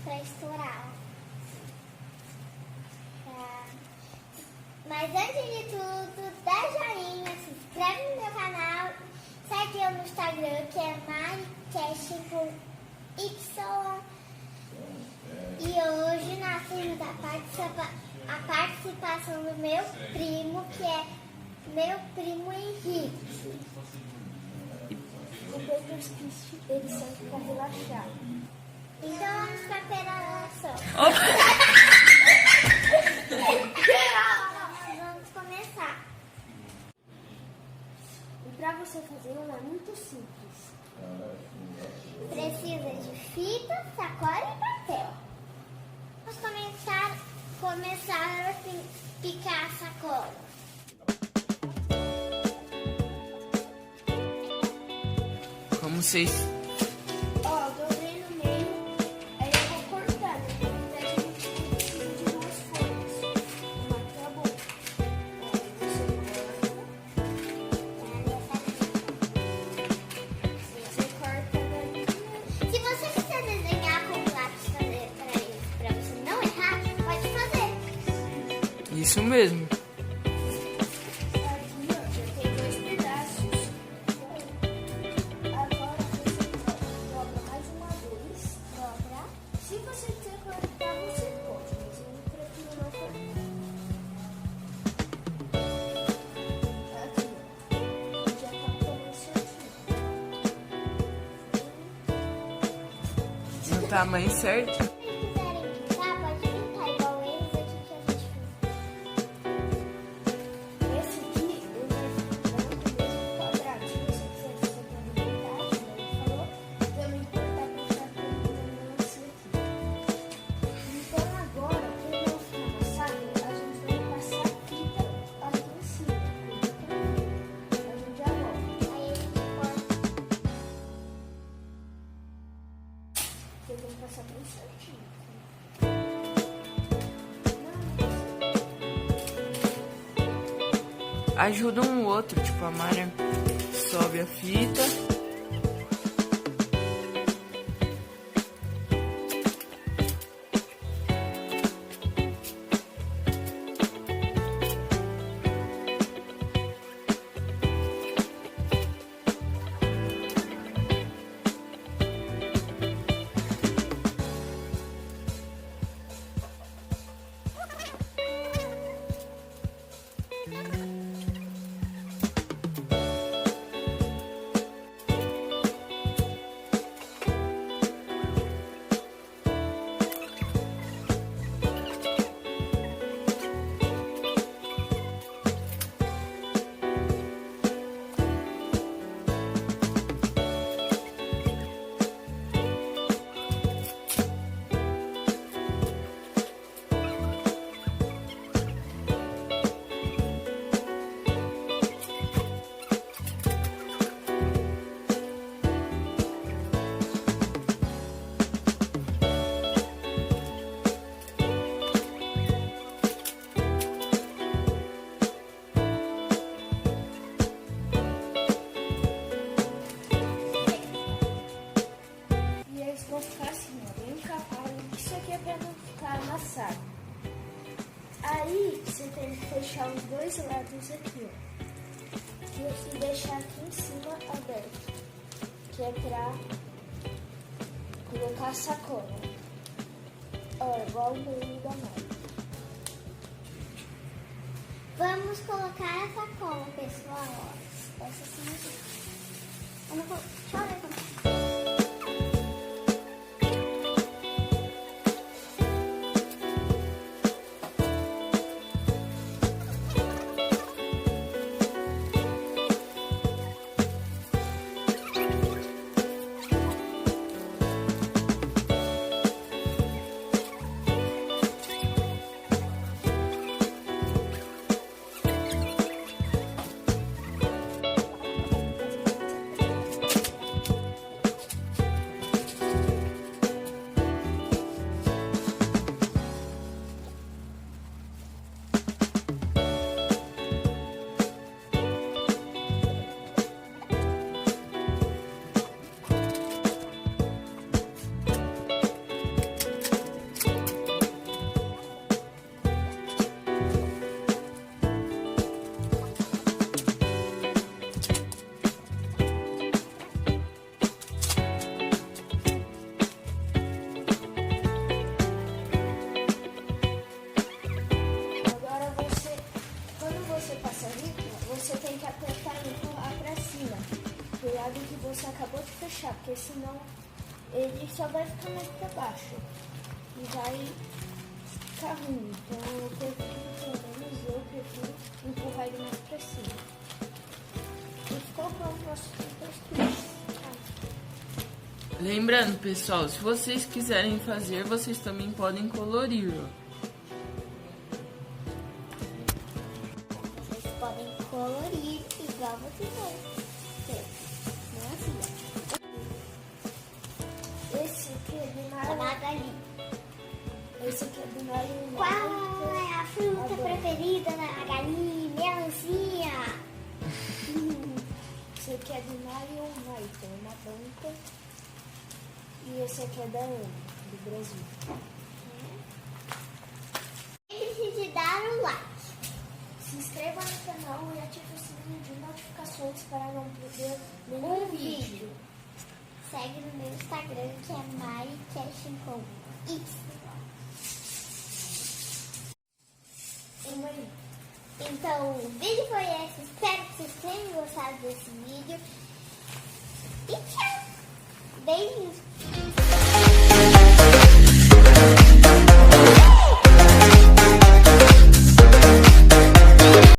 para estourar. Mas antes de tudo, dá joinha, se inscreve no meu canal, segue eu no Instagram, que é MariCast com Y. E hoje nós temos a participação do meu primo, que é meu primo Henrique. O Bakers Kiss, ele serve para relaxar. Então vamos para a peração. Vamos começar. E para você fazer é muito simples. Precisa de fita, sacola e papel. Vamos começar a picar a sacola. Como vocês... Ó, dobrei no meio, aí eu vou cortar, né? Daí a gente precisa de duas folhas. Uma aqui é a boca. Aí você corta daí. Se você quiser desenhar com lápis para você não errar, pode fazer. Isso mesmo. Aqui, ó, já tem dois pedaços. Agora você dobra mais uma vez. Dobra. Se você quiser cortar, você pode, mas eu prefiro não cortar. Aqui, ó. Já tá ficando certinho. No tamanho certo. Se quiserem pintar, pode pintar igual eles aqui que a gente fez. Esse aqui, eu vou fazer mesmo quadradinho. Se você quiser também pintar, como ele falou, também cortar pra ficar terminando esse aqui. Então agora, para não ficar amassado, a gente vai passar fita aqui em cima. A gente já volta. Aí a gente corta. Porque tem que passar bem certinho. Ajuda um o outro, tipo, a Mara sobe a fita. E eles vão ficar assim, ó, bem encapados. Isso aqui é pra não ficar amassado. Aí você tem que fechar os dois lados aqui, ó. E deixar aqui em cima aberto. Que é pra colocar a sacola. Ó, igual o meio da mão. Vamos colocar a sacola, pessoal. Ó. Essa sim. Eu não vou... Deixa eu ver como. cuidado que você acabou de fechar, porque senão ele só vai ficar mais para baixo e vai ficar ruim. Então eu prefiro, pelo menos eu prefiro empurrar ele mais para cima. E ficou pronto o nosso superstruto. Lembrando, pessoal, se vocês quiserem fazer, vocês também podem colorir, ó. Vocês podem colorir igual vocês vão. Não é assim, ó. Esse aqui é do Da Magali. Esse aqui é do Magali. Qual é a fruta preferida da Magali? Melancia. Esse aqui é do Mario Maito, uma banca. E esse aqui é da Ana, do Brasil. Lembre-se de dar um like. Se inscreva no canal e ative o sininho de notificações para não perder nenhum vídeo. Segue no meu Instagram, que é MariCasting com Y. Então, o vídeo foi esse. Espero que vocês tenham gostado desse vídeo. E tchau! Beijinhos!